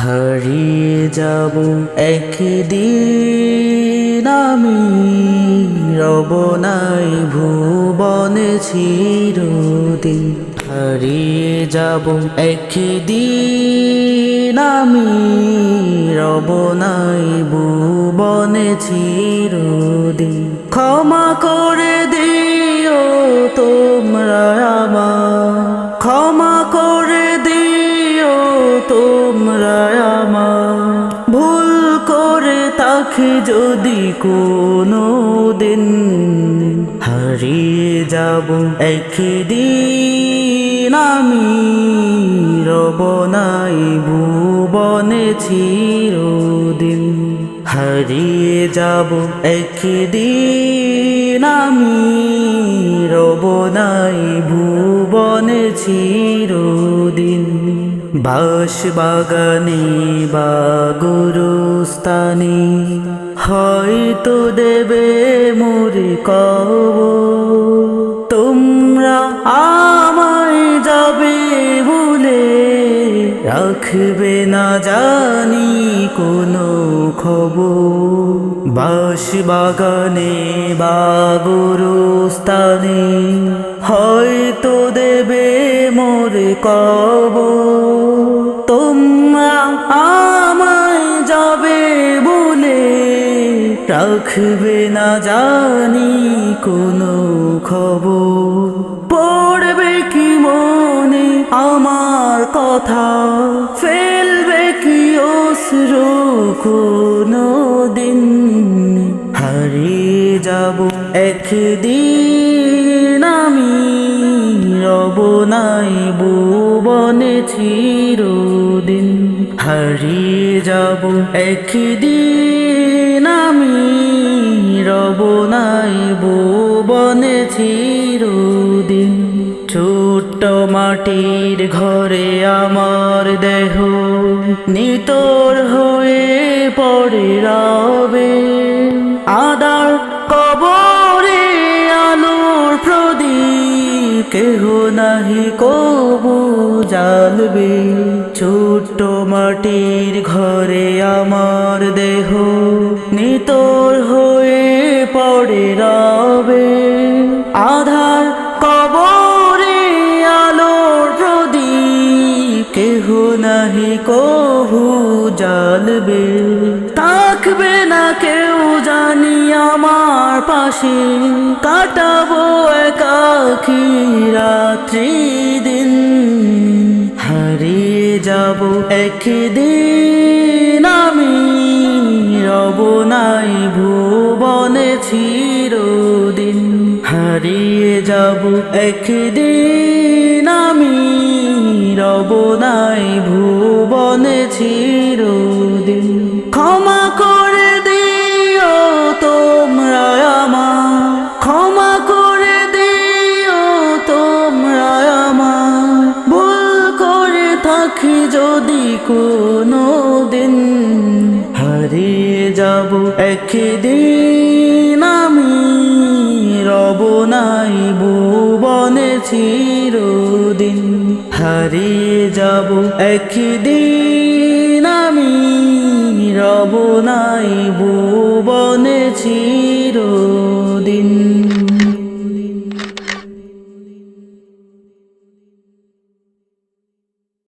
হারিয়ে যাব একদিন আমি, রব নাই ভুবনে চিরদিন। হারিয়ে যাব একদিন আমি, রব নাই ভুবনে চিরদিন। ক্ষমা করে দিও তোমরা আমার, ক্ষমা করে দিও তোমরা আমার। ভুল করে তাকে যদি কোনো দিন, হারিয়ে যাব একদিন আমি, রব নাই ভুবনে চিরদিন। হারিয়ে যাব একদিন আমি, রব নাই ভুবনে চিরদিন। বাঁশবাগানে বা গুরুস্থানে হয়তো দেবে মোরে কবর। তোমরা আমায় যাবে ভুলে, রাখবে না জানি কোনো খবর। বাঁশবাগানে বা গুরুস্থানে হয়তো দেবে মোরে কবর। তোমরা আমায় যাবে বলে, রাখবে না জানি কোনো খবর। পড়বে কি মনে আমার কথা, ফেলবে কি অশ্রু কোনো দিন। হারিয়ে যাব একদিন আমি, রব নাই ভুবনে চিরদিন। হারিয়ে যাব একদিন আমি, রব নাই ভুবনে চিরদিন। ছোট্ট মাটির ঘরে আমার দেহ নিতর হয়ে পড়ে রবে। আদার কবরে আলোর প্রদীপ কেহ নাহি কবু জ্বালবে। ছোট্ট মাটির ঘরে আমার দেহ নিতর হয়ে পড়ে রবে। আধার কবরে আলোর প্রদীপ কেহ নাহি কবু জ্বালবে। থাকবে না কেউ জানি আমার পাশে, কাটাবো একাকী রাত্রি দিন। হারিয়ে যাব একদিন আমি, রব নাই ভুবনে চিরদিন। হারিয়ে যাব একদিন আমি, রব নাই ভুবনে চিরদিন। ক্ষমা করে দিও তোমরা আমার, ক্ষমা করে দিও তোমরা আমার। ভুল করে থাকি যদি কোনো দিন, হারিয়ে যাব একদিন আমি, রব নাই ভুবনে চিরদিন। হারিয়ে যাব একদিন আমি, রব নাই ভুবনে চিরদিন।